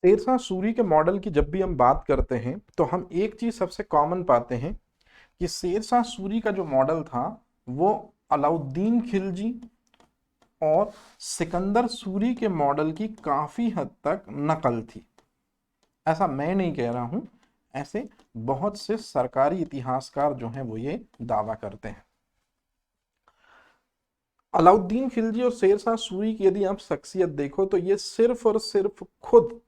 शेरशाह सूरी के मॉडल की जब भी हम बात करते हैं तो हम एक चीज सबसे कॉमन पाते हैं कि शेरशाह सूरी का जो मॉडल था वो अलाउद्दीन खिलजी और सिकंदर सूरी के मॉडल की काफी हद तक नकल थी। ऐसा मैं नहीं कह रहा हूं, ऐसे बहुत से सरकारी इतिहासकार जो हैं वो ये दावा करते हैं। अलाउद्दीन खिलजी और शेरशाह सूरी की यदि आप शख्सियत देखो तो ये सिर्फ और सिर्फ खुद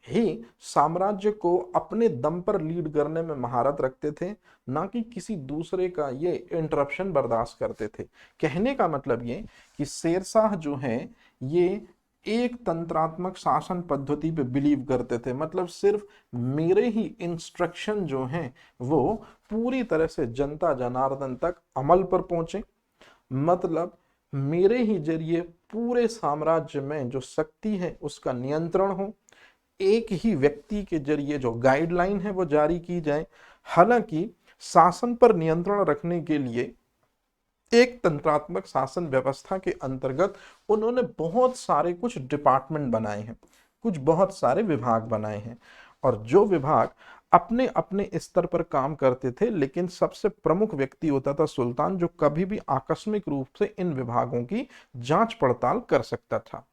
ही साम्राज्य को अपने दम पर लीड करने में महारत रखते थे, ना कि किसी दूसरे का ये इंटरप्शन बर्दाश्त करते थे। कहने का मतलब ये कि शेरशाह जो है ये एक तंत्रात्मक शासन पद्धति पे बिलीव करते थे, मतलब सिर्फ मेरे ही इंस्ट्रक्शन जो हैं वो पूरी तरह से जनता जनार्दन तक अमल पर पहुंचे, मतलब मेरे ही जरिए पूरे साम्राज्य में जो शक्ति है उसका नियंत्रण हो, एक ही व्यक्ति के जरिए जो गाइडलाइन है वो जारी की जाए। हालांकि शासन पर नियंत्रण रखने के लिए एक तंत्रात्मक शासन व्यवस्था के अंतर्गत उन्होंने बहुत सारे कुछ डिपार्टमेंट बनाए हैं, कुछ बहुत सारे विभाग बनाए हैं, और जो विभाग अपने अपने स्तर पर काम करते थे, लेकिन सबसे प्रमुख व्यक्ति होता था सुल्तान, जो कभी भी आकस्मिक रूप से इन विभागों की जांच पड़ताल कर सकता था।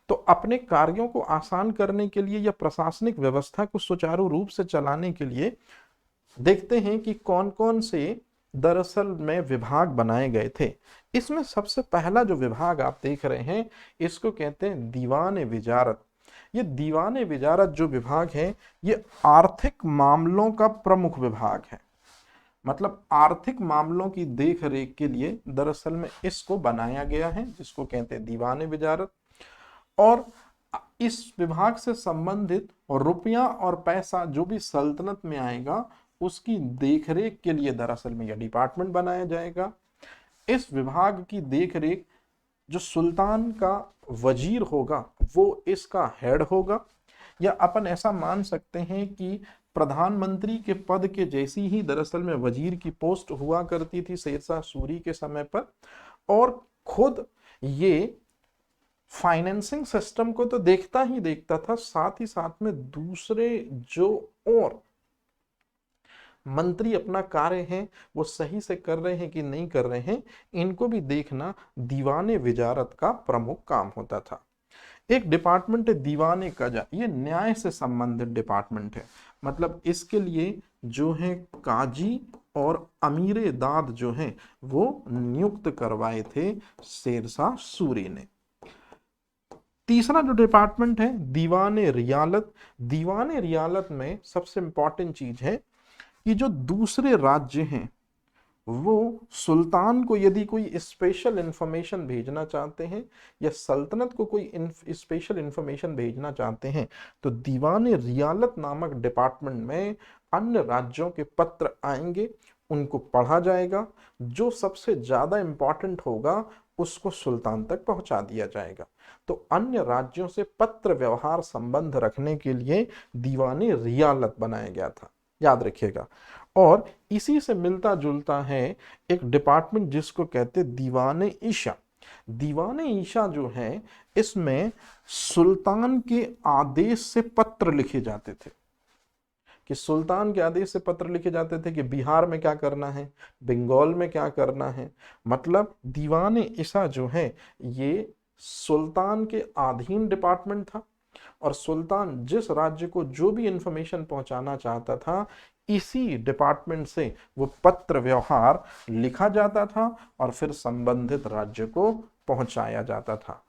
तो अपने कार्यों को आसान करने के लिए या प्रशासनिक व्यवस्था को सुचारू रूप से चलाने के लिए देखते हैं कि कौन कौन से दरअसल में विभाग बनाए गए थे। इसमें सबसे पहला जो विभाग आप देख रहे हैं इसको कहते हैं दीवान विजारत। ये दीवान विजारत जो विभाग है ये आर्थिक मामलों का प्रमुख विभाग है, मतलब आर्थिक मामलों की देख रेख के लिए दरअसल में इसको बनाया गया है, जिसको कहते हैं दीवान विजारत। और इस विभाग से संबंधित रुपया और पैसा जो भी सल्तनत में आएगा उसकी देखरेख के लिए दरअसल में यह डिपार्टमेंट बनाया जाएगा। इस विभाग की देखरेख जो सुल्तान का वजीर होगा वो इसका हेड होगा, या अपन ऐसा मान सकते हैं कि प्रधानमंत्री के पद के जैसी ही दरअसल में वजीर की पोस्ट हुआ करती थी शेरशाह सूरी के समय पर। और खुद ये फाइनेंसिंग सिस्टम को तो देखता ही देखता था, साथ ही साथ में दूसरे जो और मंत्री अपना कार्य है वो सही से कर रहे हैं कि नहीं कर रहे हैं, इनको भी देखना दीवाने विजारत का प्रमुख काम होता था। एक डिपार्टमेंट है दीवाने कजा, ये न्याय से संबंधित डिपार्टमेंट है, मतलब इसके लिए जो है काजी और अमीरे दाद जो हैं वो नियुक्त करवाए थे शेरशाह सूरी ने। तीसरा जो डिपार्टमेंट है दीवाने रियालत। दीवाने रियालत में सबसे इंपॉर्टेंट चीज है कि जो दूसरे राज्य हैं वो सुल्तान को यदि कोई स्पेशल इंफॉर्मेशन भेजना चाहते हैं या सल्तनत को कोई स्पेशल इंफॉर्मेशन भेजना चाहते हैं तो दीवाने रियालत नामक डिपार्टमेंट में अन्य राज्यों के पत्र आएंगे, उनको पढ़ा जाएगा, जो सबसे ज्यादा इंपॉर्टेंट होगा उसको सुल्तान तक पहुंचा दिया जाएगा। तो अन्य राज्यों से पत्र व्यवहार संबंध रखने के लिए दीवाने रियालत बनाया गया था, याद रखिएगा। और इसी से मिलता जुलता है एक डिपार्टमेंट जिसको कहते दीवाने ईशा। दीवाने ईशा जो है इसमें सुल्तान के आदेश से पत्र लिखे जाते थे, कि सुल्तान के आदेश से पत्र लिखे जाते थे कि बिहार में क्या करना है, बंगाल में क्या करना है। मतलब दीवाने ईशा जो है ये सुल्तान के अधीन डिपार्टमेंट था, और सुल्तान जिस राज्य को जो भी इंफॉर्मेशन पहुंचाना चाहता था इसी डिपार्टमेंट से वो पत्र व्यवहार लिखा जाता था और फिर संबंधित राज्य को पहुंचाया जाता था।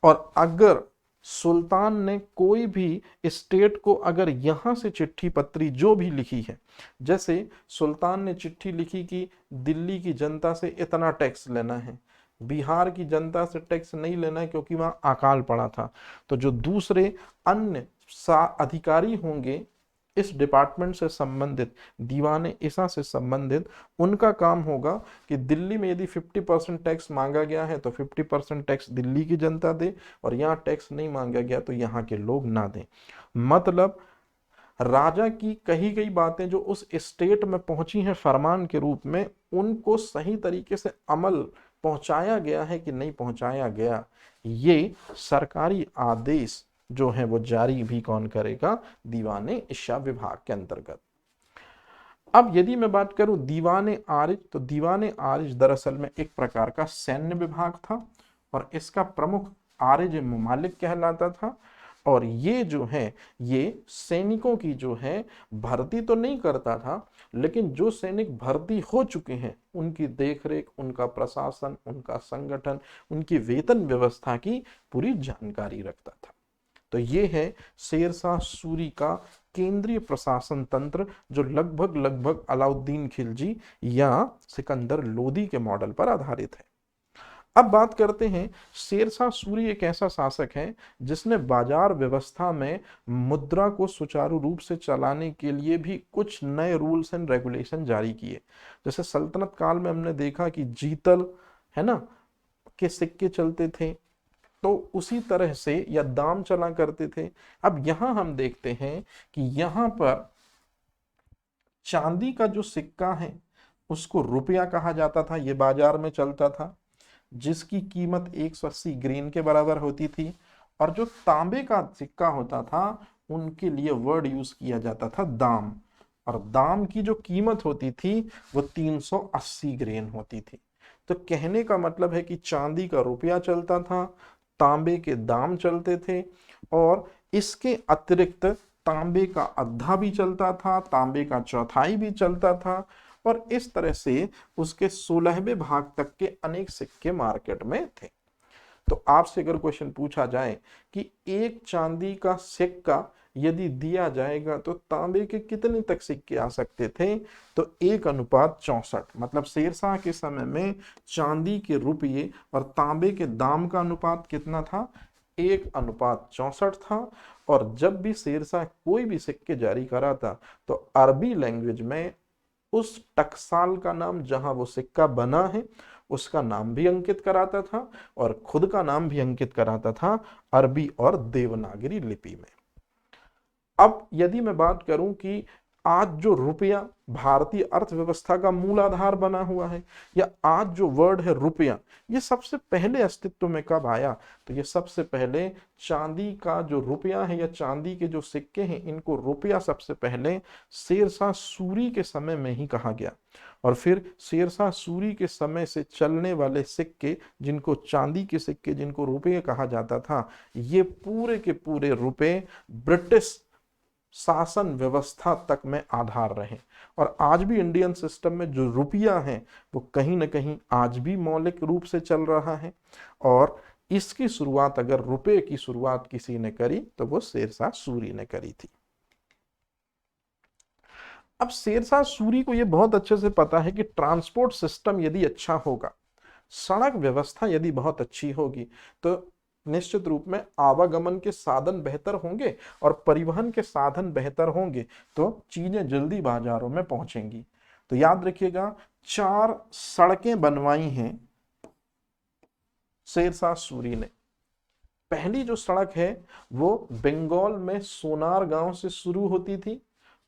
और अगर सुल्तान ने कोई भी स्टेट को अगर यहां से चिट्ठी पत्री जो भी लिखी है, जैसे सुल्तान ने चिट्ठी लिखी कि दिल्ली की जनता से इतना टैक्स लेना है, बिहार की जनता से टैक्स नहीं लेना है क्योंकि वहां अकाल पड़ा था, तो जो दूसरे अन्य अधिकारी होंगे इस डिपार्टमेंट से संबंधित, दीवाने ईसा से संबंधित, उनका काम होगा कि दिल्ली में यदि 50% टैक्स मांगा गया है तो 50% टैक्स दिल्ली की जनता दे, और यहाँ टैक्स नहीं मांगा गया तो यहाँ के लोग ना दें। मतलब राजा की कही गई बातें जो उस स्टेट में पहुंची हैं फरमान के रूप में, उनको सही तरीके से अमल पहुंचाया गया है कि नहीं पहुंचाया गया, ये सरकारी आदेश जो है वो जारी भी कौन करेगा, दीवाने इशा विभाग के अंतर्गत। अब यदि मैं बात करूं दीवाने आरिज, तो दीवाने आरिज दरअसल में एक प्रकार का सैन्य विभाग था और इसका प्रमुख आरिज मुमालिक कहलाता था। और ये जो है ये सैनिकों की जो है भर्ती तो नहीं करता था, लेकिन जो सैनिक भर्ती हो चुके हैं उनकी देखरेख, उनका प्रशासन, उनका संगठन, उनकी वेतन व्यवस्था की पूरी जानकारी रखता था। तो ये है शेरशाह सूरी का केंद्रीय प्रशासन तंत्र, जो लगभग लगभग अलाउद्दीन खिलजी या सिकंदर लोदी के मॉडल पर आधारित है। अब बात करते हैं, शेरशाह सूरी एक ऐसा शासक है जिसने बाजार व्यवस्था में मुद्रा को सुचारू रूप से चलाने के लिए भी कुछ नए रूल्स एंड रेगुलेशन जारी किए। जैसे सल्तनत काल में हमने देखा कि जीतल है ना के सिक्के चलते थे, तो उसी तरह से या दाम चला करते थे। अब यहां हम देखते हैं कि यहां पर चांदी का जो सिक्का है उसको रुपया कहा जाता था, ये बाजार में चलता था, जिसकी कीमत 180 ग्रेन के बराबर होती थी। और जो तांबे का सिक्का होता था उनके लिए वर्ड यूज किया जाता था दाम, और दाम की जो कीमत होती थी वो 380 ग्रेन होती थी। तो कहने का मतलब है कि चांदी का रुपया चलता था, तांबे के दाम चलते थे, और इसके अतिरिक्त तांबे का आधा भी चलता था, तांबे का चौथाई भी चलता था, और इस तरह से उसके 16वें भाग तक के अनेक सिक्के मार्केट में थे। तो आपसे अगर क्वेश्चन पूछा जाए कि एक चांदी का सिक्का यदि दिया जाएगा तो तांबे के कितने तक सिक्के आ सकते थे, तो 1:64, मतलब शेरशाह के समय में चांदी के रुपये और तांबे के दाम का अनुपात कितना था, 1:64 था। और जब भी शेरशाह कोई भी सिक्के जारी कराता तो अरबी लैंग्वेज में उस टकसाल का नाम जहां वो सिक्का बना है उसका नाम भी अंकित कराता था और खुद का नाम भी अंकित कराता था अरबी और देवनागरी लिपि में। अब यदि मैं बात करूं कि आज जो रुपया भारतीय अर्थव्यवस्था का मूल आधार बना हुआ है, या आज जो वर्ड है रुपया, ये सबसे पहले अस्तित्व में कब आया, तो ये सबसे पहले चांदी का जो रुपया है या चांदी के जो सिक्के हैं इनको रुपया सबसे पहले शेरशाह सूरी के समय में ही कहा गया। और फिर शेरशाह सूरी के समय से चलने वाले सिक्के, जिनको चांदी के सिक्के, जिनको रुपये कहा जाता था, ये पूरे के पूरे रुपये ब्रिटिश शासन व्यवस्था तक में आधार रहे। और आज भी इंडियन सिस्टम में जो रुपया है वो कहीं ना कहीं आज भी मौलिक रूप से चल रहा है। और इसकी शुरुआत, अगर रुपये की शुरुआत किसी ने करी तो वो शेरशाह सूरी ने करी थी। अब शेरशाह सूरी को ये बहुत अच्छे से पता है कि ट्रांसपोर्ट सिस्टम यदि अच्छा होगा, सड़क व्यवस्था यदि बहुत अच्छी होगी, तो निश्चित रूप में आवागमन के साधन बेहतर होंगे, और परिवहन के साधन बेहतर होंगे तो चीजें जल्दी बाजारों में पहुंचेंगी। तो याद रखिएगा, 4 सड़कें बनवाई हैं शेरशाह सूरी ने। पहली जो सड़क है वो बंगाल में सोनार गांव से शुरू होती थी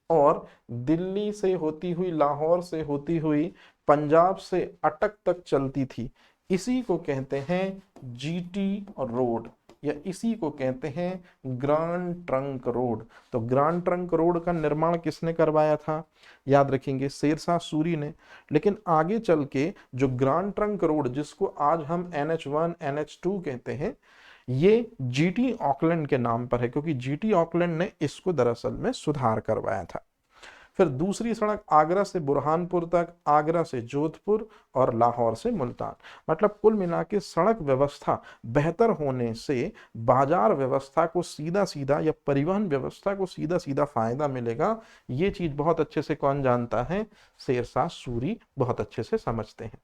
और दिल्ली से होती हुई, लाहौर से होती हुई पंजाब से अटक तक चलती थी। इसी को कहते हैं जीटी रोड, या इसी को कहते हैं ग्रांड ट्रंक रोड। तो ग्रांड ट्रंक रोड का निर्माण किसने करवाया था, याद रखेंगे, शेरशाह सूरी ने। लेकिन आगे चल के जो ग्रांड ट्रंक रोड, जिसको आज हम NH1 NH2 कहते हैं, ये जीटी ऑकलैंड के नाम पर है, क्योंकि जीटी ऑकलैंड ने इसको दरअसल में सुधार करवाया था। फिर दूसरी सड़क आगरा से बुरहानपुर तक, आगरा से जोधपुर और लाहौर से मुल्तान। मतलब कुल मिला के सड़क व्यवस्था बेहतर होने से बाजार व्यवस्था को सीधा सीधा, या परिवहन व्यवस्था को सीधा सीधा फायदा मिलेगा। ये चीज बहुत अच्छे से कौन जानता है, शेरशाह सूरी बहुत अच्छे से समझते हैं।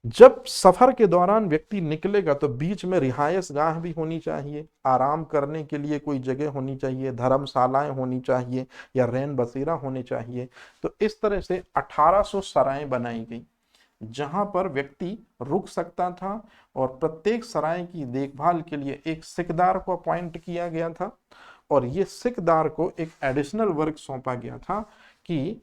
जब सफर के दौरान व्यक्ति निकलेगा तो बीच में रिहायश गाह भी होनी चाहिए, आराम करने के लिए कोई जगह होनी चाहिए, धर्मशालाएं होनी चाहिए, या रैन बसेरा होने चाहिए। तो इस तरह से 1800 सराएं बनाई गई जहां पर व्यक्ति रुक सकता था, और प्रत्येक सराय की देखभाल के लिए एक सिकदार को अपॉइंट किया गया था। और ये सिकदार को एक एडिशनल वर्क सौंपा गया था कि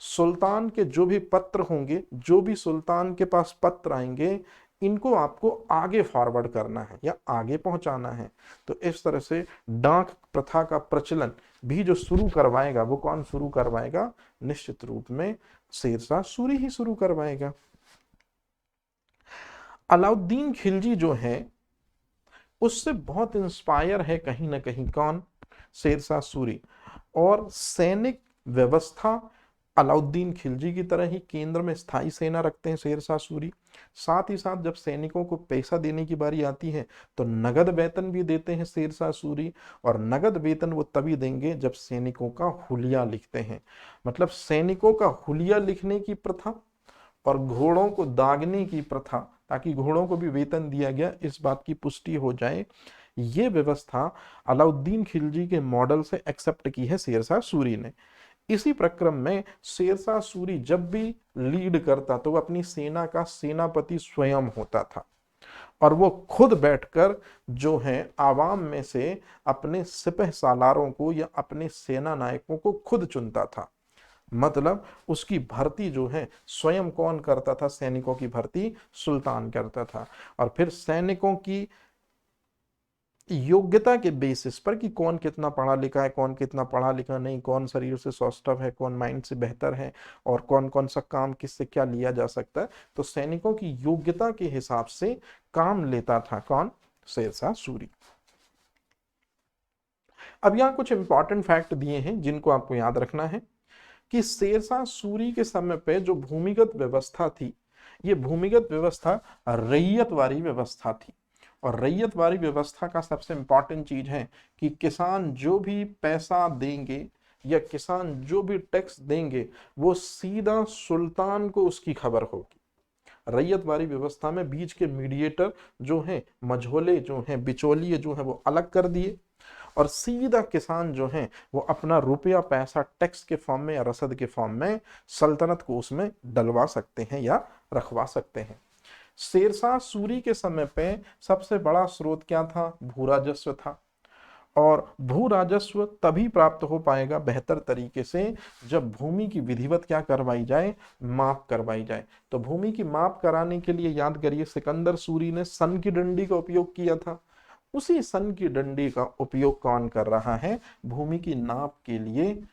सुल्तान के जो भी पत्र होंगे, जो भी सुल्तान के पास पत्र आएंगे, इनको आपको आगे फॉरवर्ड करना है या आगे पहुंचाना है। तो इस तरह से डाक प्रथा का प्रचलन भी जो शुरू करवाएगा वो कौन शुरू करवाएगा? निश्चित रूप में शेरशाह सूरी ही शुरू करवाएगा। अलाउद्दीन खिलजी जो है उससे बहुत इंस्पायर है कहीं ना कहीं कौन? शेरशाह सूरी। और सैनिक व्यवस्था अलाउद्दीन खिलजी की तरह ही केंद्र में स्थायी सेना रखते हैं शेरशाह सूरी। साथ ही साथ जब सैनिकों को पैसा देने की बारी आती है तो नगद वेतन भी देते हैं शेरशाह सूरी। और नगद वेतन वो तभी देंगे जब सैनिकों का हुलिया लिखते हैं। मतलब सैनिकों का हुलिया लिखने की प्रथा और घोड़ों को दागने की प्रथा, ताकि घोड़ों को भी वेतन दिया गया, इस बात की पुष्टि हो जाए, ये व्यवस्था अलाउद्दीन खिलजी के मॉडल से एक्सेप्ट की है शेरशाह सूरी ने। इसी प्रक्रम में शेरशाह सूरी जब भी लीड करता तो वो अपनी सेना का सेनापति स्वयं होता था और वो खुद बैठकर जो है आवाम में से अपने सिपह सालारों को या अपने सेना नायकों को खुद चुनता था। मतलब उसकी भर्ती जो है स्वयं कौन करता था? सैनिकों की भर्ती सुल्तान करता था। और फिर सैनिकों की योग्यता के बेसिस पर कि कौन कितना पढ़ा लिखा है, कौन कितना पढ़ा लिखा नहीं, कौन शरीर से सौष्ठव है, कौन माइंड से बेहतर है और कौन कौन सा काम किससे क्या लिया जा सकता है, तो सैनिकों की योग्यता के हिसाब से काम लेता था कौन? शेरशाह सूरी। अब यहां कुछ इंपॉर्टेंट फैक्ट दिए हैं जिनको आपको याद रखना है कि शेरशाह सूरी के समय पे जो भूमिगत व्यवस्था थी, ये भूमिगत व्यवस्था रैयतवारी व्यवस्था थी। और रैयतवारी व्यवस्था का सबसे इंपॉर्टेंट चीज है कि किसान जो भी पैसा देंगे या किसान जो भी टैक्स देंगे वो सीधा सुल्तान को उसकी खबर होगी। रैयतवारी व्यवस्था में बीच के मीडिएटर जो हैं, मझोले जो हैं, बिचौलिए जो हैं, वो अलग कर दिए और सीधा किसान जो हैं वो अपना रुपया पैसा टैक्स के फॉर्म में या रसद के फॉर्म में सल्तनत को उसमें डलवा सकते हैं या रखवा सकते हैं। शेरशाह सूरी के समय पे सबसे बड़ा स्रोत क्या था? भू राजस्व था। और भू राजस्व तभी प्राप्त हो पाएगा बेहतर तरीके से जब भूमि की विधिवत क्या करवाई जाए? माप करवाई जाए। तो भूमि की माप कराने के लिए याद करिए सिकंदर सूरी ने सन की डंडी का उपयोग किया था। उसी सन की डंडी का उपयोग कौन कर रहा है भूमि की नाप के लिए?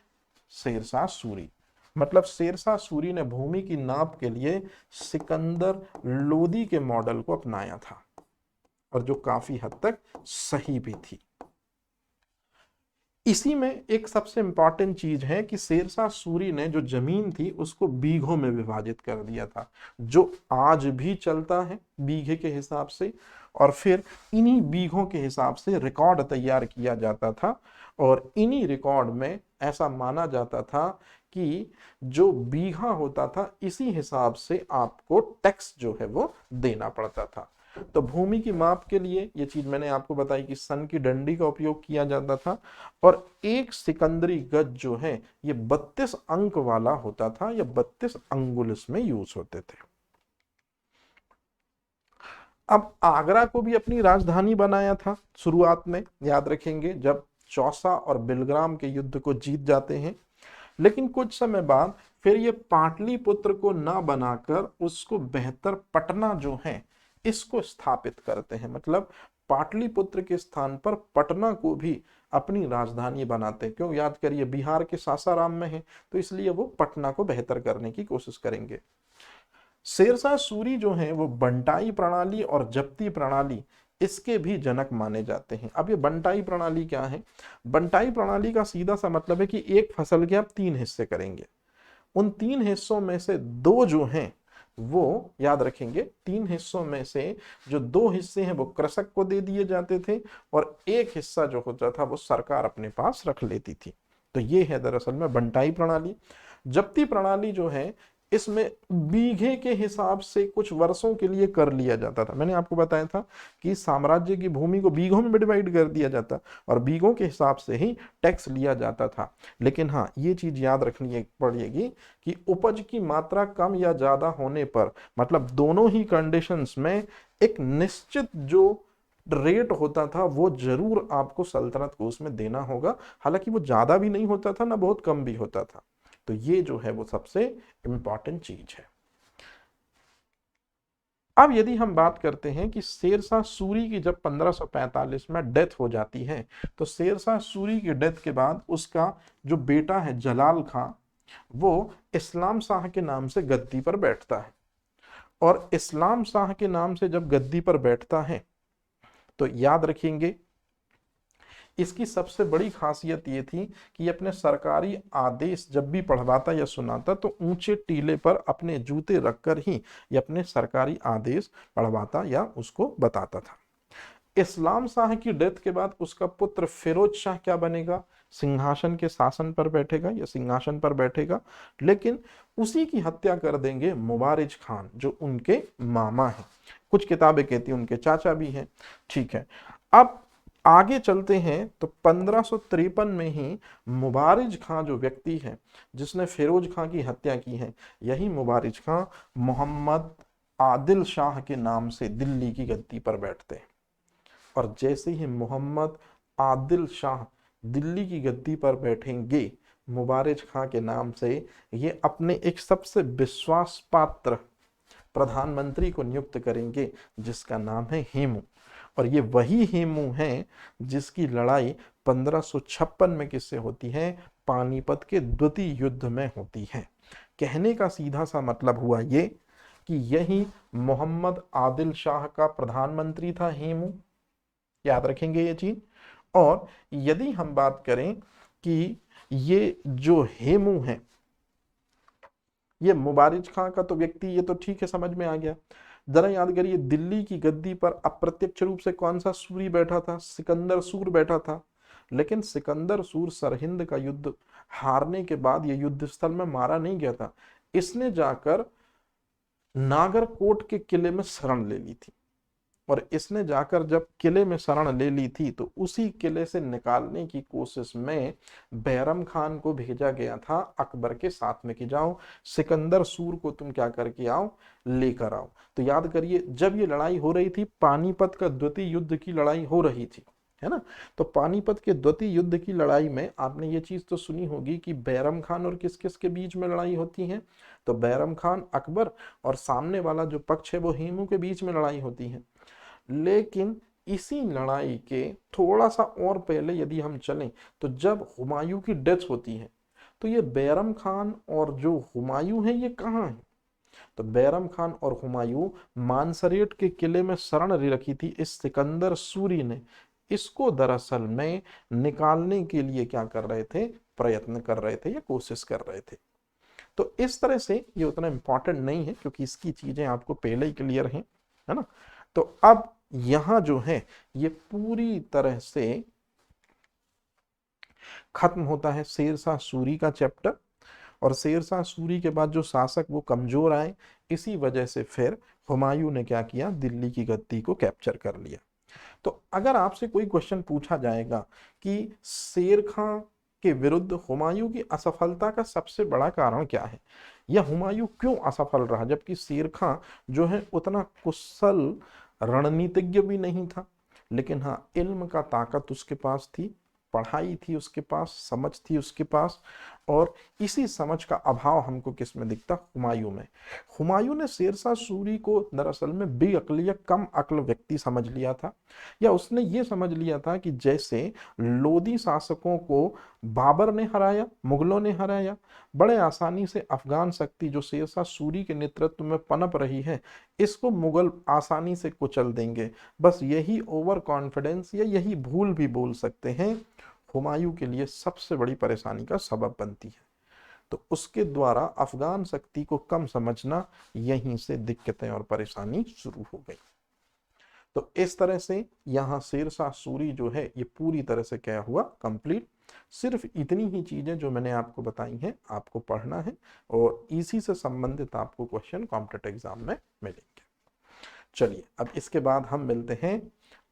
शेरशाह सूरी। मतलब शेरशाह सूरी ने भूमि की नाप के लिए सिकंदर लोदी के मॉडल को अपनाया था और जो काफी हद तक सही भी थी। इसी में एक सबसे इंपॉर्टेंट चीज है कि शेरशाह सूरी ने जो जमीन थी उसको बीघों में विभाजित कर दिया था, जो आज भी चलता है बीघे के हिसाब से। और फिर इन्हीं बीघों के हिसाब से रिकॉर्ड तैयार किया जाता था और इन्हीं रिकॉर्ड में ऐसा माना जाता था कि जो बीघा होता था इसी हिसाब से आपको टैक्स जो है वो देना पड़ता था। तो भूमि की माप के लिए ये चीज मैंने आपको बताई कि सन की डंडी का उपयोग किया जाता था और एक सिकंदरी गज जो है ये 32 अंक वाला होता था या 32 अंगुल इसमें यूज होते थे। अब आगरा को भी अपनी राजधानी बनाया था शुरुआत में, याद रखेंगे, जब चौसा और बिलग्राम के युद्ध को जीत जाते हैं। लेकिन कुछ समय बाद फिर ये पाटलिपुत्र को ना बनाकर उसको बेहतर पटना जो है इसको स्थापित करते हैं। मतलब पाटलिपुत्र के स्थान पर पटना को भी अपनी राजधानी बनाते हैं। क्यों? याद करिए बिहार के सासाराम में है तो इसलिए वो पटना को बेहतर करने की कोशिश करेंगे। शेरशाह सूरी जो है वो बंटाई प्रणाली और जब्ती प्रणाली इसके भी जनक माने जाते हैं। अब ये बंटाई प्रणाली क्या है? बंटाई प्रणाली का सीधा सा मतलब है कि एक फसल के आप 3 हिस्से करेंगे, उन 3 हिस्सों में से 2 जो हैं वो याद रखेंगे, 3 हिस्सों में से जो 2 हिस्से हैं वो कृषक को दे दिए जाते थे और एक हिस्सा जो होता था वो सरकार अपने पास रख लेती थी। तो ये है दरअसल में बंटाई प्रणाली। जब्ती प्रणाली जो है इसमें बीघे के हिसाब से कुछ वर्षों के लिए कर लिया जाता था। मैंने आपको बताया था कि साम्राज्य की भूमि को बीघों में डिवाइड कर दिया जाता और बीघों के हिसाब से ही टैक्स लिया जाता था। लेकिन हाँ, ये चीज याद रखनी पड़ेगी कि उपज की मात्रा कम या ज्यादा होने पर, मतलब दोनों ही कंडीशंस में एक निश्चित जो रेट होता था वो जरूर आपको सल्तनत को उसमें देना होगा। हालांकि वो ज्यादा भी नहीं होता था ना बहुत कम भी होता था। तो ये जो है वो सबसे इंपॉर्टेंट चीज है। अब यदि हम बात करते हैं कि शेरशाह सूरी की जब 1545 में डेथ हो जाती है, तो शेरशाह सूरी की डेथ के बाद उसका जो बेटा है जलाल खां, वो इस्लाम शाह के नाम से गद्दी पर बैठता है। और इस्लाम शाह के नाम से जब गद्दी पर बैठता है तो याद रखेंगे, इसकी सबसे बड़ी खासियत ये थी कि अपने सरकारी आदेश जब भी पढ़वाता या सुनाता तो ऊंचे टीले पर अपने जूते रखकर ही ये अपने सरकारी आदेश पढ़वाता या उसको बताता था। इस्लाम शाह की डेथ के बाद उसका पुत्र फिरोज शाह क्या बनेगा, सिंहासन के शासन पर बैठेगा या सिंहासन पर बैठेगा, लेकिन उसी की हत्या कर देंगे मुबारिज खान जो उनके मामा हैं। कुछ किताबें कहती हैं उनके चाचा भी हैं। ठीक है, अब आगे चलते हैं तो 1553 में ही मुबारिज खां जो व्यक्ति है जिसने फिरोज खां की हत्या की है, यही मुबारिज खां मोहम्मद आदिल शाह के नाम से दिल्ली की गद्दी पर बैठते हैं। और जैसे ही मोहम्मद आदिल शाह दिल्ली की गद्दी पर बैठेंगे, मुबारिज खां के नाम से ये अपने एक सबसे विश्वास पात्र प्रधानमंत्री को नियुक्त करेंगे जिसका नाम है हेमू। और ये वही हेमू है जिसकी लड़ाई 1556 में किससे होती है, पानीपत के द्वितीय युद्ध में होती है। कहने का सीधा सा मतलब हुआ ये कि यही मोहम्मद आदिल शाह का प्रधानमंत्री था हेमू, याद रखेंगे ये चीज। और यदि हम बात करें कि ये जो हेमू है ये मुबारिज खां का तो व्यक्ति, ये तो ठीक है समझ में आ गया। जरा याद करिए दिल्ली की गद्दी पर अप्रत्यक्ष रूप से कौन सा सूरी बैठा था, सिकंदर सूर बैठा था। लेकिन सिकंदर सूर सरहिंद का युद्ध हारने के बाद ये युद्ध स्थल में मारा नहीं गया था, इसने जाकर नागरकोट के किले में शरण ले ली थी। और इसने जाकर जब किले में शरण ले ली थी तो उसी किले से निकालने की कोशिश में बैरम खान को भेजा गया था अकबर के साथ में कि जाओ सिकंदर सूर को तुम क्या करके आओ, लेकर आओ। तो याद करिए जब ये लड़ाई हो रही थी, पानीपत का द्वितीय युद्ध की लड़ाई हो रही थी, है ना। तो पानीपत के द्वितीय युद्ध की लड़ाई में आपने ये चीज तो सुनी होगी कि बैरम खान और किस किस के बीच में लड़ाई होती है। तो बैरम खान अकबर और सामने वाला जो पक्ष है वो हेमू के बीच में लड़ाई होती है। लेकिन इसी लड़ाई के थोड़ा सा और पहले यदि हम चलें तो जब हुमायूं की डेथ होती है तो ये बैरम खान और जो हुमायूं है ये कहाँ है। तो बैरम खान और हुमायूं मानसरेट के किले में शरण रखी थी इस सिकंदर सूरी ने, इसको दरअसल में निकालने के लिए क्या कर रहे थे, प्रयत्न कर रहे थे या कोशिश कर रहे थे। तो इस तरह से ये उतना इंपॉर्टेंट नहीं है क्योंकि इसकी चीजें आपको पहले ही क्लियर हैं, है ना। तो अब यहां जो है ये पूरी तरह से खत्म होता है शेरशाह सूरी का चैप्टर। और शेरशाह सूरी के बाद जो शासक वो कमजोर आए, इसी वजह से फिर हुमायूं ने क्या किया, दिल्ली की गद्दी को कैप्चर कर लिया। तो अगर आपसे कोई क्वेश्चन पूछा जाएगा कि शेर खां के विरुद्ध हुमायूं की असफलता का सबसे बड़ा कारण क्या है, या हुमायूं क्यों असफल रहा, जबकि शेर खां जो है उतना कुशल रणनीतिज्ञ भी नहीं था, लेकिन हाँ इल्म का ताकत उसके पास थी, पढ़ाई थी उसके पास, समझ थी उसके पास। और इसी समझ का अभाव हमको किस में दिखता, हुमायूं में। हुमायूं ने शेरशाह सूरी को दरअसल में बेअक्ल या कम अक्ल व्यक्ति समझ लिया था, या उसने ये समझ लिया था कि जैसे लोदी शासकों को बाबर ने हराया, मुगलों ने हराया, बड़े आसानी से अफगान शक्ति जो शेरशाह सूरी के नेतृत्व में पनप रही है इसको मुगल आसानी से कुचल देंगे। बस यही ओवर कॉन्फिडेंस या यही भूल भी बोल सकते हैं हुमायूं के लिए सबसे बड़ी परेशानी का सबब बनती है। तो उसके द्वारा अफगान शक्ति को कम समझना, यहीं से दिक्कतें और परेशानी शुरू हो गई। तो इस तरह से यहाँ शेरशाह सूरी जो है ये पूरी तरह से क्या हुआ, कंप्लीट। सिर्फ इतनी ही चीजें जो मैंने आपको बताई हैं आपको पढ़ना है, और इसी से संबंधित आपको क्वेश्चन कॉम्पिटिटिव एग्जाम में मिलेंगे। चलिए अब इसके बाद हम मिलते हैं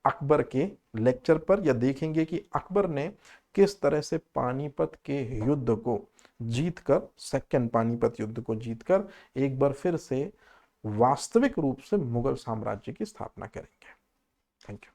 अकबर के लेक्चर पर, या देखेंगे कि अकबर ने किस तरह से पानीपत के युद्ध को जीतकर, सेकंड पानीपत युद्ध को जीतकर एक बार फिर से वास्तविक रूप से मुगल साम्राज्य की स्थापना करेंगे। Thank you.